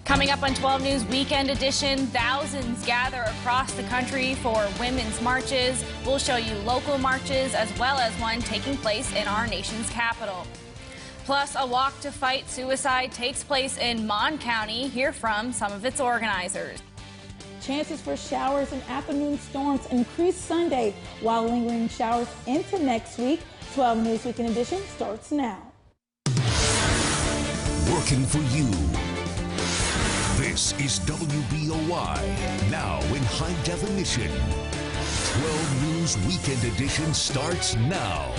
Coming up on 12 News Weekend Edition, thousands gather across the country for women's marches. We'll show you local marches as well as one taking place in our nation's capital. Plus, a walk to fight suicide takes place in Mon County. Hear from some of its organizers. Chances for showers and afternoon storms increase Sunday, while lingering showers into next week. 12 News Weekend Edition starts now. Working for you. This is WBOY, now in high definition. 12 News Weekend Edition starts now.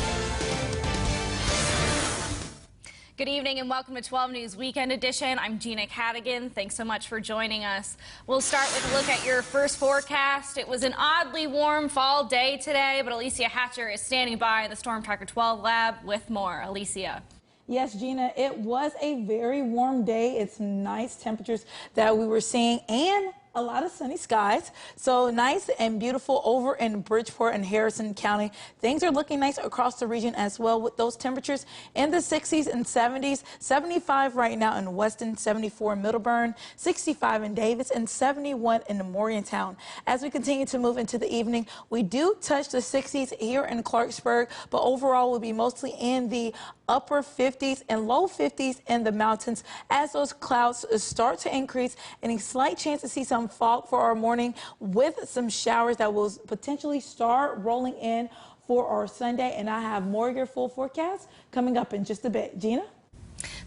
Good evening and welcome to 12 News Weekend Edition. I'm Gina Cadigan. Thanks so much for joining us. We'll start with a look at your first forecast. It was an oddly warm fall day today, but Alicia Hatcher is standing by in the Storm Tracker 12 lab with more. Alicia. Yes, Gina, it was a very warm day. It's nice temperatures that we were seeing and a lot of sunny skies. So nice and beautiful over in Bridgeport and Harrison County. Things are looking nice across the region as well, with those temperatures in the 60s and 70s. 75 right now in Weston, 74 in Middleburn, 65 in Davis, and 71 in Morgantown. As we continue to move into the evening, we do touch the 60s here in Clarksburg, but overall we'll be mostly in the upper 50s and low 50s in the mountains as those clouds start to increase, and a slight chance to see some fog for our morning with some showers that will potentially start rolling in for our Sunday. And I have more of your full forecast coming up in just a bit. Gina?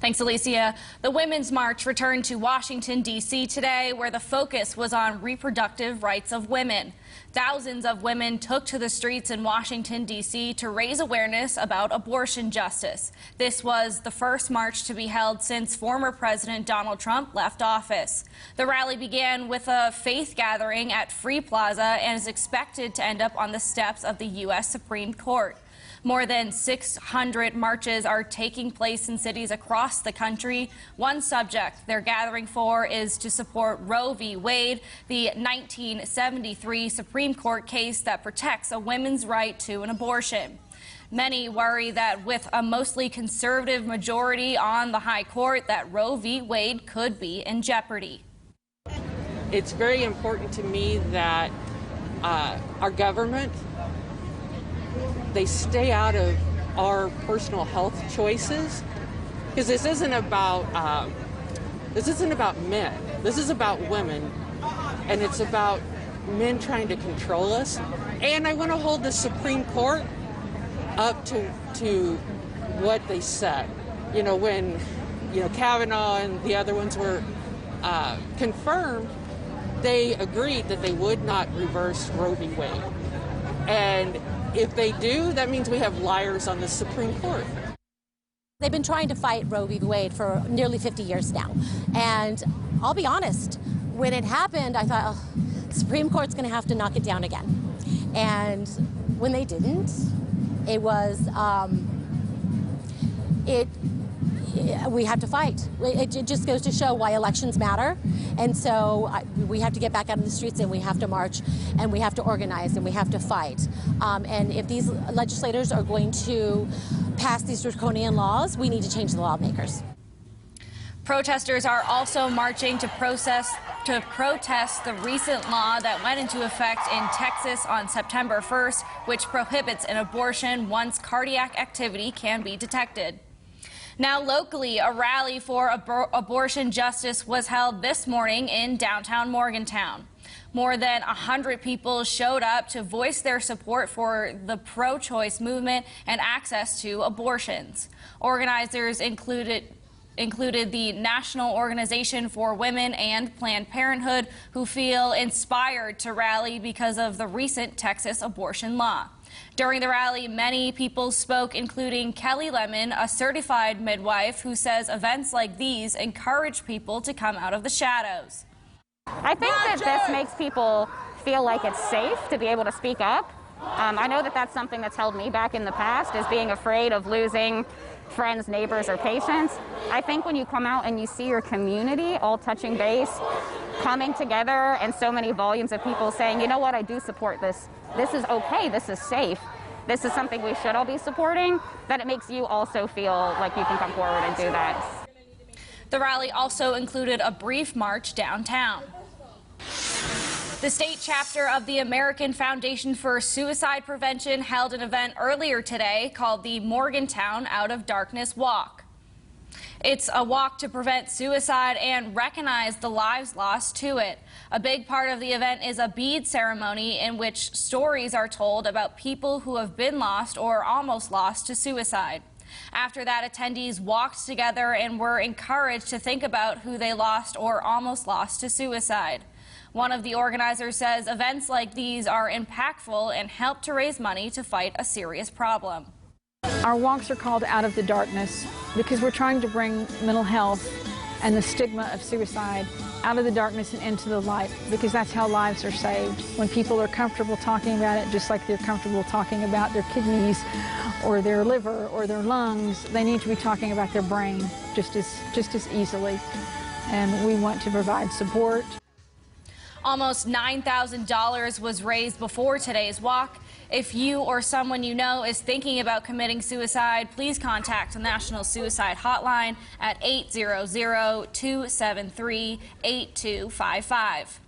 Thanks, Alicia. The Women's March returned to Washington, D.C. today, where the focus was on reproductive rights of women. Thousands of women took to the streets in Washington, D.C. to raise awareness about abortion justice. This was the first march to be held since former President Donald Trump left office. The rally began with a faith gathering at Free Plaza and is expected to end up on the steps of the U.S. Supreme Court. More than 600 marches are taking place in cities across the country. One subject they're gathering for is to support Roe v. Wade, the 1973 Supreme Court case that protects a woman's right to an abortion. Many worry that with a mostly conservative majority on the high court, that Roe v. Wade could be in jeopardy. It's very important to me that our government, they stay out of our personal health choices, because this isn't about men. This is about women, and it's about men trying to control us. And I want to hold the Supreme Court up to what they said. You know, when Kavanaugh and the other ones were confirmed, they agreed that they would not reverse Roe v. Wade. And if they do, that means we have liars on the Supreme Court. They've been trying to fight Roe v. Wade for nearly 50 years now. And I'll be honest, when it happened, I thought, oh, the Supreme Court's going to have to knock it down again. And when they didn't, it was, we have to fight. It just goes to show why elections matter. And so we have to get back out in the streets, and we have to march, and we have to organize, and we have to fight. And if these legislators are going to pass these draconian laws, we need to change the lawmakers. Protesters are also marching to protest the recent law that went into effect in Texas on September 1st, which prohibits an abortion once cardiac activity can be detected. Now, locally, a rally for abortion justice was held this morning in downtown Morgantown. More than 100 people showed up to voice their support for the pro-choice movement and access to abortions. Organizers included the National Organization for Women and Planned Parenthood, who feel inspired to rally because of the recent Texas abortion law. During the rally, many people spoke, including Kelly Lemon, a certified midwife, who says events like these encourage people to come out of the shadows. I think that this makes people feel like it's safe to be able to speak up. I know that that's something that's held me back in the past, is being afraid of losing friends, neighbors, or patients. I think when you come out and you see your community all touching base, coming together, and so many volumes of people saying, you know what, I do support this. This is okay, this is safe. This is something we should all be supporting, that it makes you also feel like you can come forward and do that. The rally also included a brief march downtown. The state chapter of the American Foundation for Suicide Prevention held an event earlier today called the Morgantown Out of Darkness Walk. It's a walk to prevent suicide and recognize the lives lost to it. A big part of the event is a bead ceremony in which stories are told about people who have been lost or almost lost to suicide. After that, attendees walked together and were encouraged to think about who they lost or almost lost to suicide. One of the organizers says events like these are impactful and help to raise money to fight a serious problem. Our walks are called Out of the Darkness because we're trying to bring mental health and the stigma of suicide out of the darkness and into the light, because that's how lives are saved. When people are comfortable talking about it, just like they're comfortable talking about their kidneys or their liver or their lungs, they need to be talking about their brain just as easily. And we want to provide support. Almost $9,000 was raised before today's walk. If you or someone you know is thinking about committing suicide, please contact the National Suicide Hotline at 800-273-8255.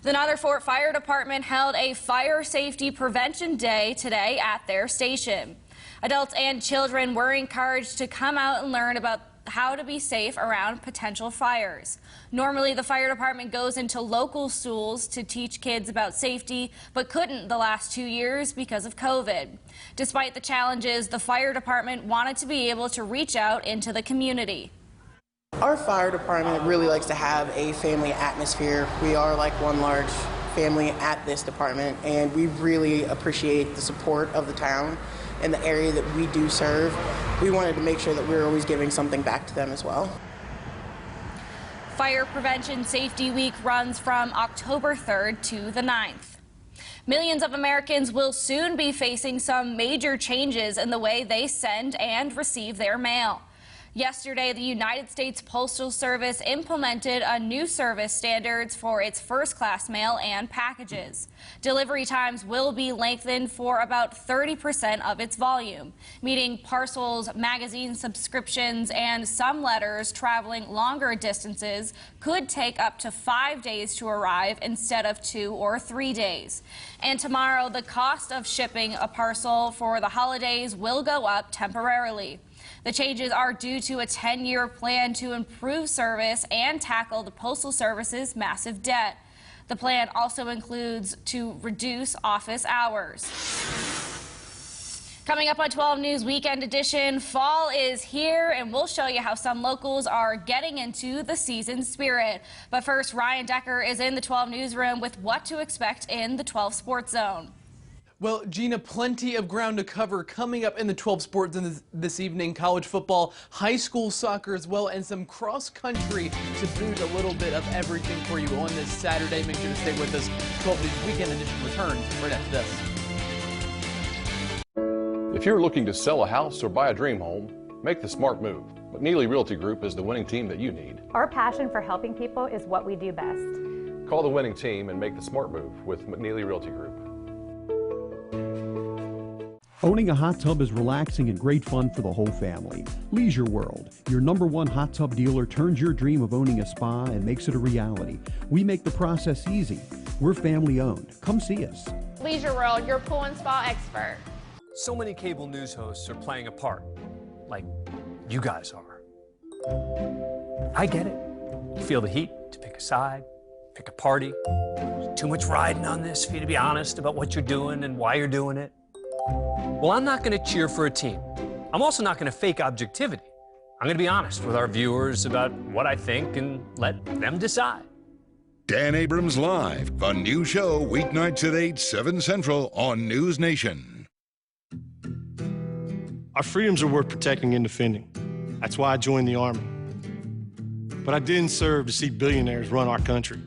The Northern Fort Fire Department held a fire safety prevention day today at their station. Adults and children were encouraged to come out and learn about how to be safe around potential fires. Normally, the fire department goes into local schools to teach kids about safety, but couldn't the last 2 years because of COVID. Despite the challenges, the fire department wanted to be able to reach out into the community. Our fire department really likes to have a family atmosphere. We are like one large family at this department, and we really appreciate the support of the town and the area that we do serve. We wanted to make sure that we were always giving something back to them as well. Fire Prevention Safety Week runs from October 3rd to the 9th. Millions of Americans will soon be facing some major changes in the way they send and receive their mail. Yesterday, the United States Postal Service implemented a new service standards for its first-class mail and packages. Delivery times will be lengthened for about 30% of its volume, meaning parcels, magazine subscriptions, and some letters traveling longer distances could take up to 5 days to arrive instead of 2 or 3 days. And tomorrow, the cost of shipping a parcel for the holidays will go up temporarily. The changes are due to a 10-year plan to improve service and tackle the Postal Service's massive debt. The plan also includes to reduce office hours. Coming up on 12 News Weekend Edition, fall is here, and we'll show you how some locals are getting into the season spirit. But first, Ryan Decker is in the 12 Newsroom with what to expect in the 12 Sports Zone. Well, Gina, plenty of ground to cover coming up in the 12 Sports Zone this evening. College football, high school soccer as well, and some cross country to boot. A little bit of everything for you on this Saturday. Make sure to stay with us. 12 News Weekend Edition returns right after this. If you're looking to sell a house or buy a dream home, make the smart move. McNeely Realty Group is the winning team that you need. Our passion for helping people is what we do best. Call the winning team and make the smart move with McNeely Realty Group. Owning a hot tub is relaxing and great fun for the whole family. Leisure World, your #1 hot tub dealer, turns your dream of owning a spa and makes it a reality. We make the process easy. We're family owned. Come see us. Leisure World, your pool and spa expert. So many cable news hosts are playing a part, like you guys are. I get it. You feel the heat to pick a side, pick a party. There's too much riding on this for you to be honest about what you're doing and why you're doing it. Well, I'm not going to cheer for a team. I'm also not going to fake objectivity. I'm going to be honest with our viewers about what I think and let them decide. Dan Abrams Live, a new show weeknights at 8, 7 Central on News Nation. Our freedoms are worth protecting and defending. That's why I joined the Army. But I didn't serve to see billionaires run our country.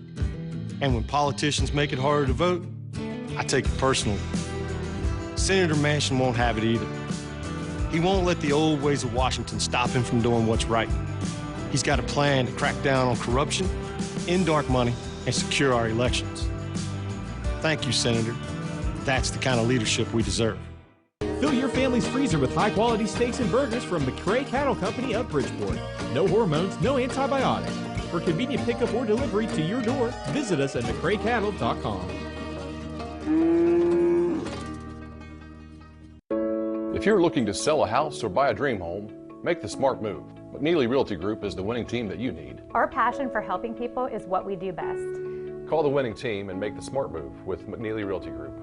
And when politicians make it harder to vote, I take it personally. Senator Manchin won't have it either. He won't let the old ways of Washington stop him from doing what's right. He's got a plan to crack down on corruption, end dark money, and secure our elections. Thank you, Senator. That's the kind of leadership we deserve. Fill your family's freezer with high-quality steaks and burgers from McCray Cattle Company of Bridgeport. no hormones, no antibiotics. For convenient pickup or delivery to your door, visit us at McCraeCattle.com. If you're looking to sell a house or buy a dream home, make the smart move. McNeely Realty Group is the winning team that you need. Our passion for helping people is what we do best. Call the winning team and make the smart move with McNeely Realty Group.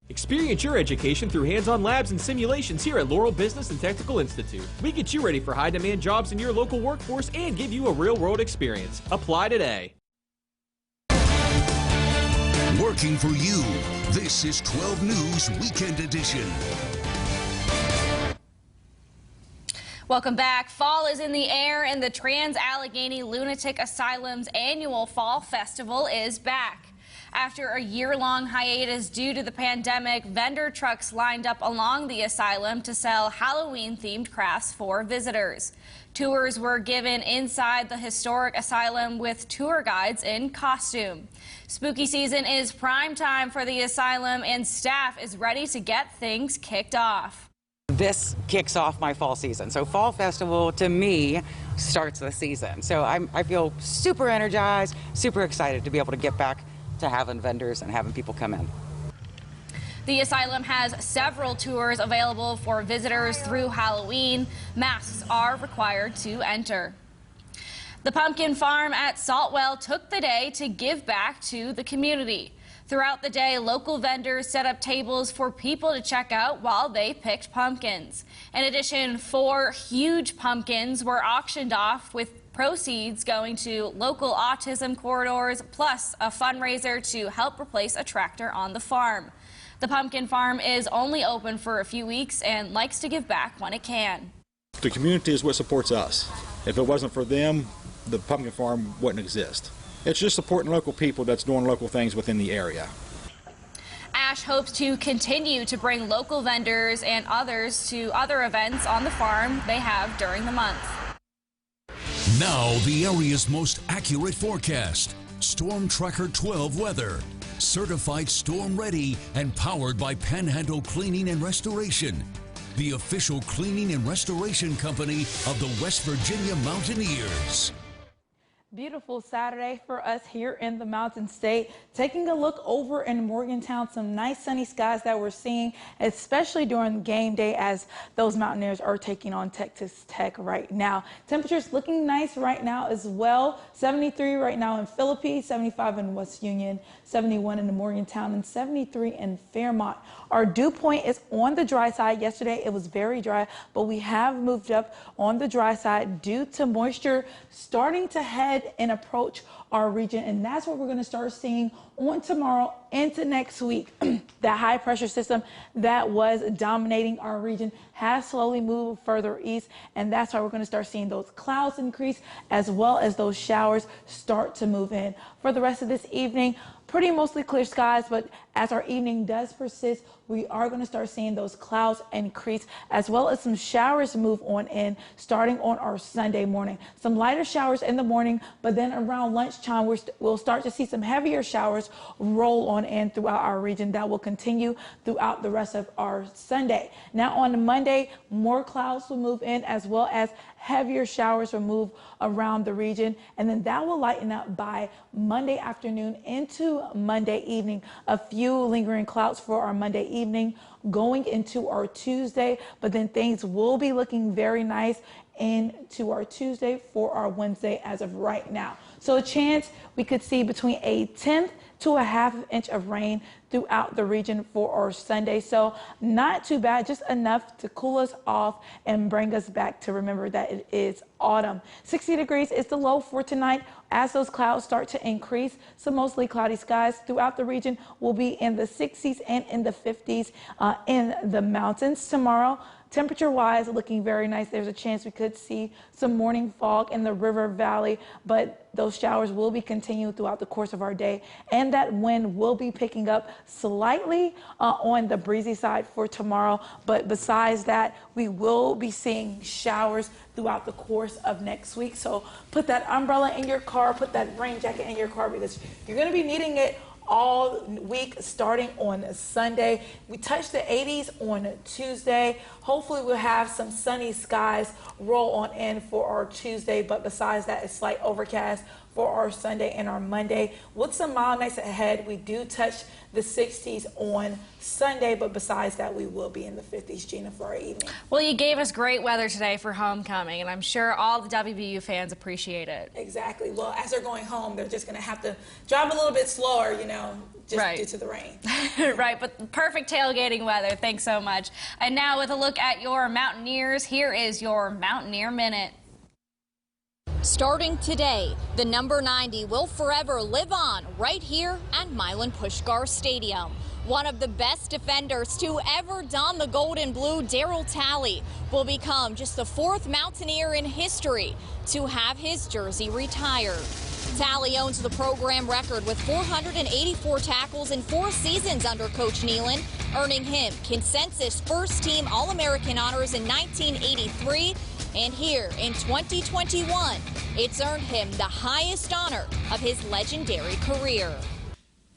Experience your education through hands-on labs and simulations here at Laurel Business and Technical Institute. We get you ready for high-demand jobs in your local workforce and give you a real-world experience. Apply today. Working for you, this is 12 News Weekend Edition. Welcome back. Fall is in the air and the Trans-Allegheny Lunatic Asylum's annual Fall Festival is back. After a year-long hiatus due to the pandemic, vendor trucks lined up along the asylum to sell Halloween-themed crafts for visitors. Tours were given inside the historic asylum with tour guides in costume. Spooky season is prime time for the asylum, and staff is ready to get things kicked off. This kicks off my fall season. So Fall Festival, to me, starts the season. So I feel super energized, super excited to be able to get back to having vendors and having people come in. The asylum has several tours available for visitors through Halloween. Masks are required to enter. The pumpkin farm at Saltwell took the day to give back to the community. Throughout the day, local vendors set up tables for people to check out while they picked pumpkins. In addition, 4 huge pumpkins were auctioned off, with proceeds going to local autism corridors, plus a fundraiser to help replace a tractor on the farm. The pumpkin farm is only open for a few weeks and likes to give back when it can. The community is what supports us. If it wasn't for them, the pumpkin farm wouldn't exist. It's just supporting local people that's doing local things within the area. Ash hopes to continue to bring local vendors and others to other events on the farm they have during the month. Now, the area's most accurate forecast. Storm Tracker 12 weather. Certified storm ready and powered by Panhandle Cleaning and Restoration, the official cleaning and restoration company of the West Virginia Mountaineers. Beautiful Saturday for us here in the Mountain State. Taking a look over in Morgantown, some nice sunny skies that we're seeing, especially during game day as those Mountaineers are taking on Texas Tech right now. Temperatures looking nice right now as well. 73 right now in Philippi, 75 in West Union, 71 in Morgantown, and 73 in Fairmont. Our dew point is on the dry side. Yesterday it was very dry, but we have moved up on the dry side due to moisture starting to head and approach our region, and that's what we're going to start seeing on tomorrow into next week. That high pressure system that was dominating our region has slowly moved further east, and that's why we're going to start seeing those clouds increase as well as those showers start to move in. For the rest of this evening, pretty mostly clear skies, but as our evening does persist, we are going to start seeing those clouds increase as well as some showers move on in starting on our Sunday morning. Some lighter showers in the morning, but then around lunchtime we'll start to see some heavier showers roll on in throughout our region that will continue throughout the rest of our Sunday. Now on Monday, more clouds will move in as well as heavier showers will move around the region, and then that will lighten up by Monday afternoon into Monday evening. A few lingering clouds for our Monday evening going into our Tuesday, but then things will be looking very nice into our Tuesday for our Wednesday as of right now. So a chance we could see between a 1/10 to a 1/2 inch of rain throughout the region for our Sunday. So not too bad, just enough to cool us off and bring us back to remember that it is autumn. 60 degrees is the low for tonight. As those clouds start to increase, some mostly cloudy skies throughout the region will be in the 60s and in the 50s in the mountains tomorrow. Temperature-wise, looking very nice. There's a chance we could see some morning fog in the river valley, but those showers will be continuing throughout the course of our day, and that wind will be picking up slightly on the breezy side for tomorrow. But besides that, we will be seeing showers throughout the course of next week. So put that umbrella in your car, put that rain jacket in your car, because you're going to be needing it all week starting on Sunday. We touched the 80s on Tuesday. Hopefully we'll have some sunny skies roll on in for our Tuesday, but besides that, it's slight overcast for our Sunday and our Monday. With some mild nights ahead, we do touch the 60s on Sunday, but besides that, we will be in the 50s, Gina, for our evening. Well, you gave us great weather today for homecoming, and I'm sure all the WVU fans appreciate it. Exactly. Well, as they're going home, they're just going to have to drive a little bit slower, you know, just due to the rain. Right, but perfect tailgating weather. Thanks so much. And now with a look at your Mountaineers, here is your Mountaineer Minute. Starting today, the number 90 will forever live on right here at Milan Puskar Stadium. One of the best defenders to ever don the gold and blue, Daryl Talley, will become just the 4th Mountaineer in history to have his jersey retired. Talley owns the program record with 484 tackles in 4 seasons under Coach Nealon, earning him consensus first-team All-American honors in 1983. And here in 2021, it's earned him the highest honor of his legendary career.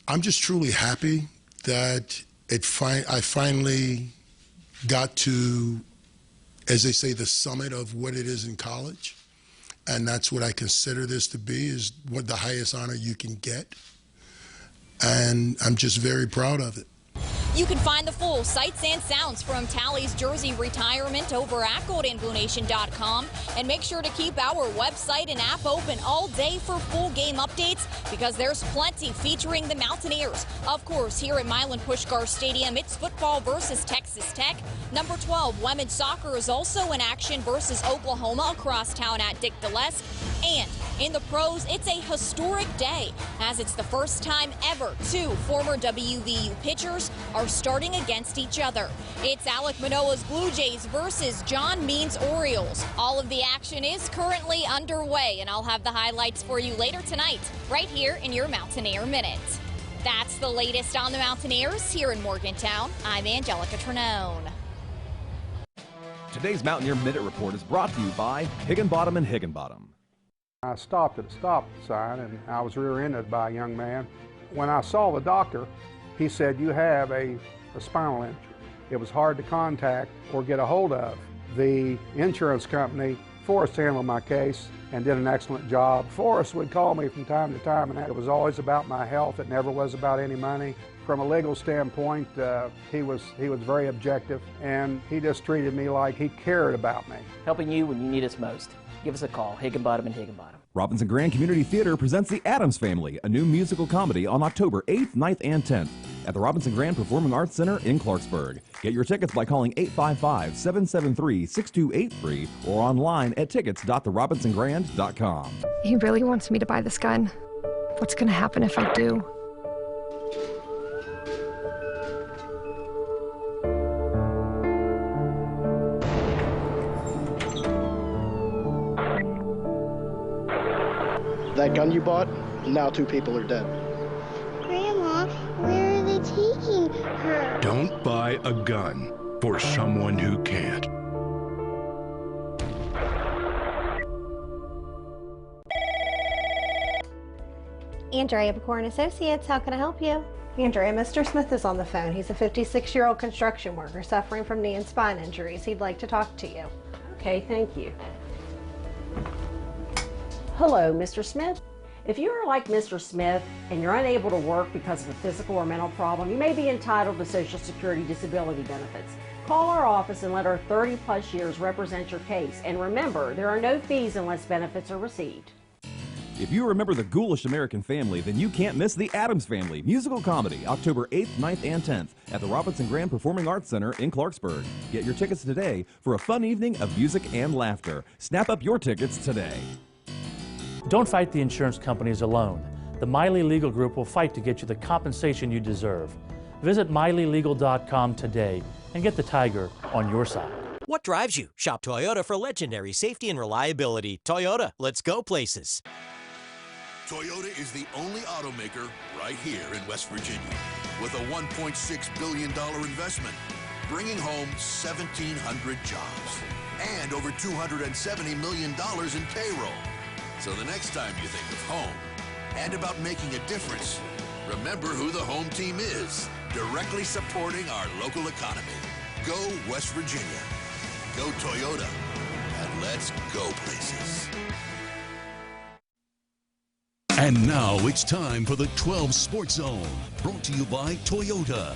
I'm just truly happy that I finally got to, as they say, the summit of what it is in college. And that's what I consider this to be, is what the highest honor you can get. And I'm just very proud of it. You can find the full sights and sounds from Talley's jersey retirement over at GoldandBlueNation.com. And make sure to keep our website and app open all day for full game updates, because there's plenty featuring the Mountaineers. Of course, here at Milan Puskar Stadium, it's football versus Texas Tech. Number 12, women's soccer is also in action versus Oklahoma across town at Dick Gillespie. And in the pros, it's a historic day, as it's the first time ever 2 former WVU pitchers are starting against each other. It's Alec Manoah's Blue Jays versus John Means Orioles. All of the action is currently underway, and I'll have the highlights for you later tonight, right here in your Mountaineer Minute. That's the latest on the Mountaineers here in Morgantown. I'm Angelica Trinone. Today's Mountaineer Minute Report is brought to you by Higginbottom and Higginbottom. I stopped at a stop sign and I was rear-ended by a young man. When I saw the doctor, he said, "You have a spinal injury." It was hard to contact or get a hold of. The insurance company, Forrest, handled my case and did an excellent job. Forrest would call me from time to time, and it was always about my health. It never was about any money. From a legal standpoint, he was very objective, and he just treated me like he cared about me. Helping you when you need us most. Give us a call, Higginbottom and Higginbottom. Robinson Grand Community Theater presents The Addams Family, a new musical comedy on October 8th, 9th, and 10th at the Robinson Grand Performing Arts Center in Clarksburg. Get your tickets by calling 855-773-6283 or online at tickets.therobinsongrand.com. He really wants me to buy this gun. What's going to happen if I do? That gun you bought, now 2 people are dead. Grandma, where are they taking her? Don't buy a gun for someone who can't. Andrea Bacor & Associates, how can I help you? Andrea, Mr. Smith is on the phone. He's a 56-year-old construction worker suffering from knee and spine injuries. He'd like to talk to you. Okay, thank you. Hello, Mr. Smith. If you are like Mr. Smith and you're unable to work because of a physical or mental problem, you may be entitled to Social Security disability benefits. Call our office and let our 30-plus years represent your case. And remember, there are no fees unless benefits are received. If you remember the Ghoulish American Family, then you can't miss The Addams Family musical comedy, October 8th, 9th, and 10th at the Robinson Grand Performing Arts Center in Clarksburg. Get your tickets today for a fun evening of music and laughter. Snap up your tickets today. Don't fight the insurance companies alone. The Miley Legal Group will fight to get you the compensation you deserve. Visit MileyLegal.com today and get the tiger on your side. What drives you? Shop Toyota for legendary safety and reliability. Toyota, let's go places. Toyota is the only automaker right here in West Virginia with a $1.6 billion investment, bringing home 1,700 jobs and over $270 million in payroll. So the next time you think of home and about making a difference, Remember who the home team is, directly supporting our local economy. Go West Virginia. Go Toyota. And let's go places. And now it's time for the 12 Sports Zone, brought to you by Toyota.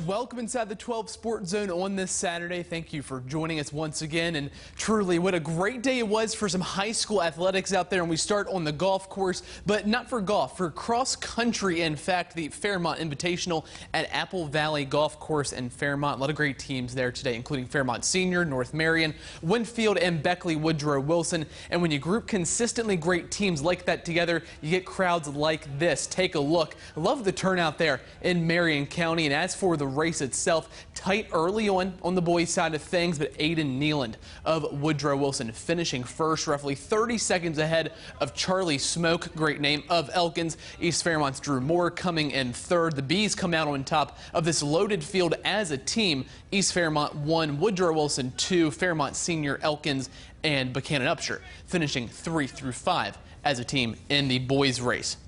Welcome inside the 12 Sports Zone on this Saturday. Thank you for joining us once again. And truly, what a great day it was for some high school athletics out there. And we start on the golf course, but not for golf, for cross country. In fact, the Fairmont Invitational at Apple Valley Golf Course in Fairmont. A lot of great teams there today, including Fairmont Senior, North Marion, Winfield, and Beckley Woodrow Wilson. And when you group consistently great teams like that together, you get crowds like this. Take a look. I love the turnout there in Marion County. And as for the race itself, tight early on the boys' side of things, but Aiden Nealand of Woodrow Wilson finishing first, roughly 30 seconds ahead of Charlie Smoke, great name, of Elkins. East Fairmont's Drew Moore coming in third. The Bees come out on top of this loaded field as a team. East Fairmont 1, Woodrow Wilson 2, Fairmont Senior, Elkins, and Buchanan Upshur finishing 3 through 5 as a team in the boys' race.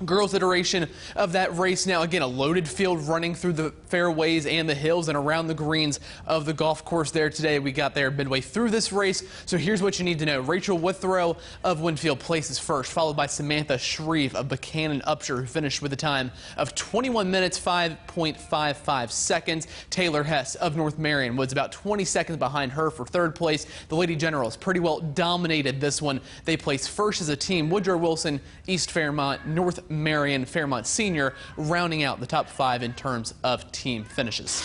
Girls' iteration of that race now, again, a loaded field running through the fairways and the hills and around the greens of the golf course there today. We got there midway through this race, so here's what you need to know. Rachel Withrow of Winfield places first, followed by Samantha Shreve of Buchanan Upshur, who finished with a time of 21 minutes, 5.55 seconds. Taylor Hess of North Marion was about 20 seconds behind her for third place. The Lady Generals pretty well dominated this one. They placed first as a team. Woodrow Wilson, East Fairmont, North Marion, Fairmont Senior, rounding out the top 5 in terms of team finishes.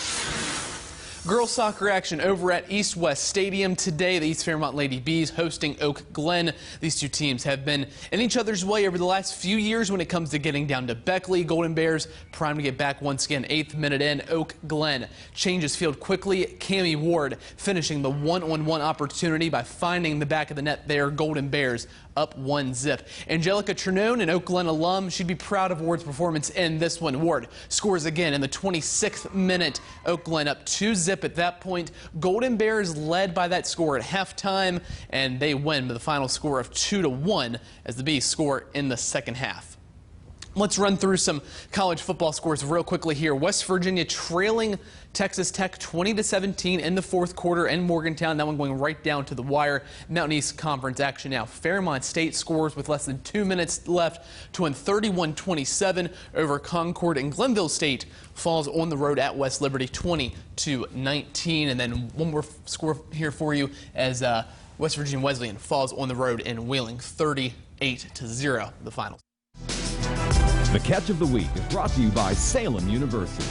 Girls soccer action over at East West Stadium today. The East Fairmont Lady Bees hosting Oak Glen. These two teams have been in each other's way over the last few years when it comes to getting down to Beckley. Golden Bears primed to get back once again. 8th minute in. Oak Glen changes field quickly. Cammie Ward finishing the one-on-one opportunity by finding the back of the net there. Golden Bears up 1-0. Angelica Trinone, an Oak Glen alum, she'd be proud of Ward's performance in this one. Ward scores again in the 26th minute. Oak Glen up 2-0 at that point. Golden Bears led by that score at halftime, and they win with a final score of 2-1 as the Bees score in the second half. Let's run through some college football scores real quickly here. West Virginia trailing Texas Tech 20-17 in the fourth quarter in Morgantown. That one going right down to the wire. Mountain East Conference action now. Fairmont State scores with less than 2 minutes left to win 31-27 over Concord, and Glenville State falls on the road at West Liberty 20-19. And then one more score here for you as West Virginia Wesleyan falls on the road in Wheeling 38-0 the finals. The Catch of the Week is brought to you by Salem University.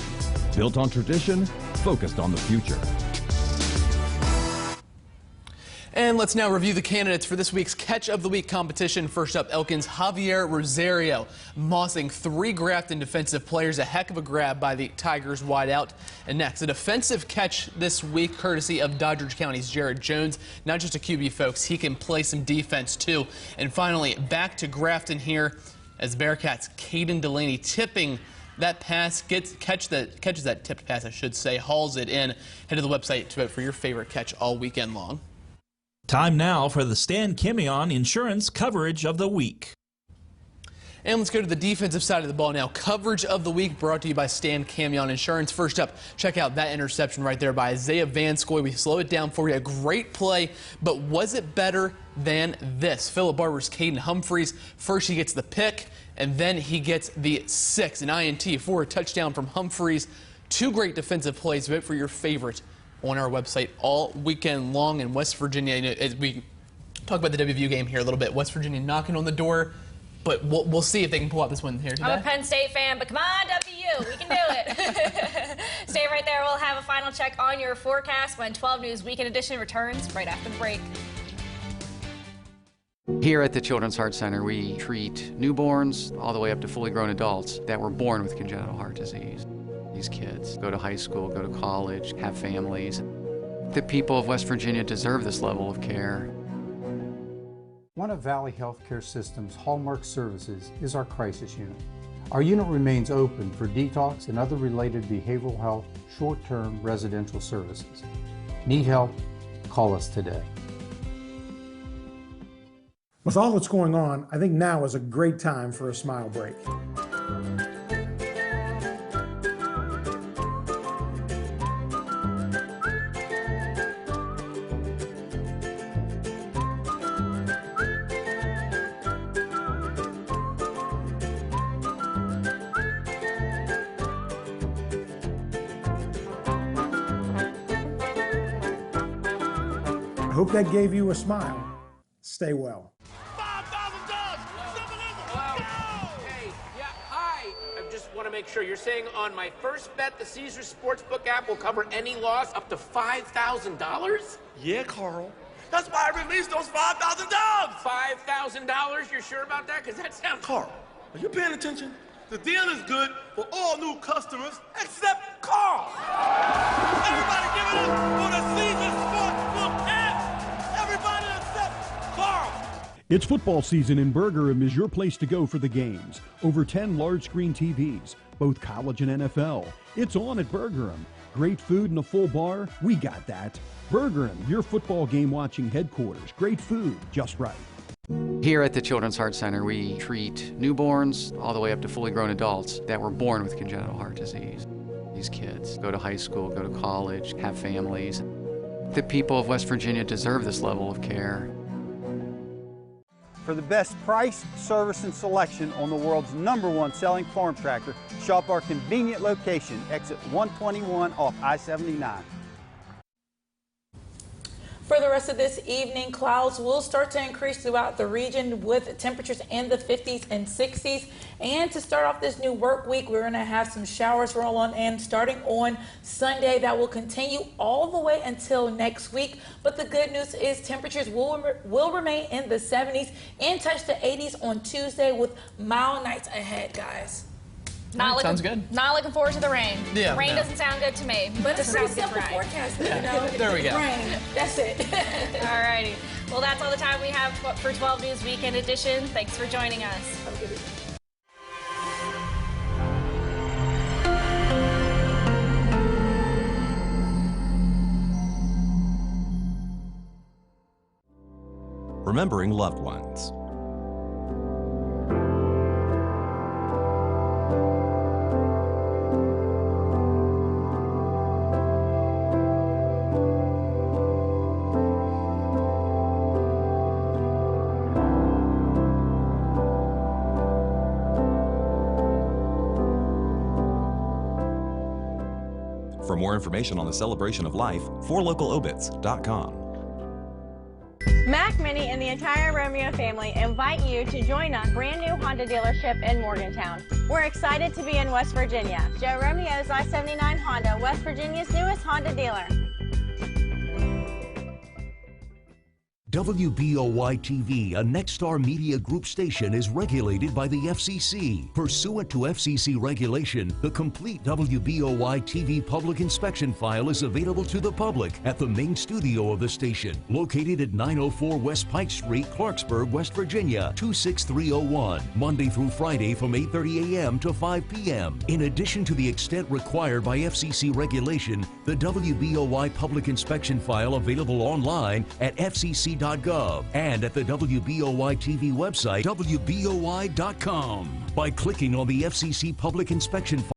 Built on tradition, focused on the future. And let's now review the candidates for this week's Catch of the Week competition. First up, Elkins' Javier Rosario mossing 3 Grafton defensive players. A heck of a grab by the Tigers wideout. And next, a defensive catch this week courtesy of Doddridge County's Jared Jones. Not just a QB, folks. He can play some defense, too. And finally, back to Grafton here as Bearcats' Caden Delaney tipping that pass, catches that tipped pass, I should say, hauls it in. Head to the website to vote for your favorite catch all weekend long. Time now for the Stan Kimion Insurance Coverage of the Week. And let's go to the defensive side of the ball now. Coverage of the week brought to you by Stan Kimion Insurance. First up, check out that interception right there by Isaiah Vanskoy. We slow it down for you. A great play, but was it better than this? Phillip Barber's Caden Humphreys. First he gets the pick, and then he gets the 6, an INT for a touchdown from Humphreys. 2 great defensive plays. Vote for your favorite on our website all weekend long. In West Virginia, as we talk about the WVU game here a little bit, West Virginia knocking on the door. But we'll see if they can pull out this one here today. I'm a Penn State fan, but come on, WU, we can do it. Stay right there. We'll have a final check on your forecast when 12 News Weekend Edition returns right after the break. Here at the Children's Heart Center, we treat newborns all the way up to fully grown adults that were born with congenital heart disease. These kids go to high school, go to college, have families. The people of West Virginia deserve this level of care. One of Valley Healthcare System's hallmark services is our crisis unit. Our unit remains open for detox and other related behavioral health short-term residential services. Need help? Call us today. With all that's going on, I think now is a great time for a smile break. I hope that gave you a smile. Stay well. Make sure you're saying on my first bet the Caesars Sportsbook app will cover any loss up to $5,000? Yeah, Carl. That's why I released those $5,000. $5,000? You're sure about that? Because that sounds... Carl, are you paying attention? The deal is good for all new customers except Carl. Everybody give it up for the Caesars Sportsbook app. Everybody except Carl. It's football season and Bergeron is your place to go for the games. Over 10 large screen TVs, both college and NFL. It's on at Bergeron. Great food and a full bar, we got that. Bergeron, your football game watching headquarters. Great food, just right. Here at the Children's Heart Center, we treat newborns all the way up to fully grown adults that were born with congenital heart disease. These kids go to high school, go to college, have families. The people of West Virginia deserve this level of care. For the best price, service, and selection on the world's #1 selling farm tractor, shop our convenient location, exit 121 off I-79. For the rest of this evening, clouds will start to increase throughout the region with temperatures in the 50s and 60s. And to start off this new work week, we're going to have some showers roll on in starting on Sunday. That will continue all the way until next week. But the good news is temperatures will remain in the 70s and touch the 80s on Tuesday with mild nights ahead, guys. Sounds good. Not looking forward to the rain. Yeah, rain no. doesn't sound good to me. But it's pretty simple right. forecast, you Yeah. know. There we go. Rain. That's it. Alrighty. Well, that's all the time we have for 12 News Weekend Edition. Thanks for joining us. Have a good week. Remembering loved ones. For more information on the celebration of life, forlocalobits.com. Mac, Minnie, and the entire Romeo family invite you to join us brand new Honda dealership in Morgantown. We're excited to be in West Virginia. Joe Romeo's I-79 Honda, West Virginia's newest Honda dealer. WBOY-TV, a Nexstar Media Group station, is regulated by the FCC. Pursuant to FCC regulation, the complete WBOY-TV public inspection file is available to the public at the main studio of the station, located at 904 West Pike Street, Clarksburg, West Virginia, 26301, Monday through Friday from 8:30 a.m. to 5 p.m. In addition to the extent required by FCC regulation, the WBOY public inspection file available online at FCC.gov and at the WBOY TV website, WBOY.com. By clicking on the FCC Public Inspection file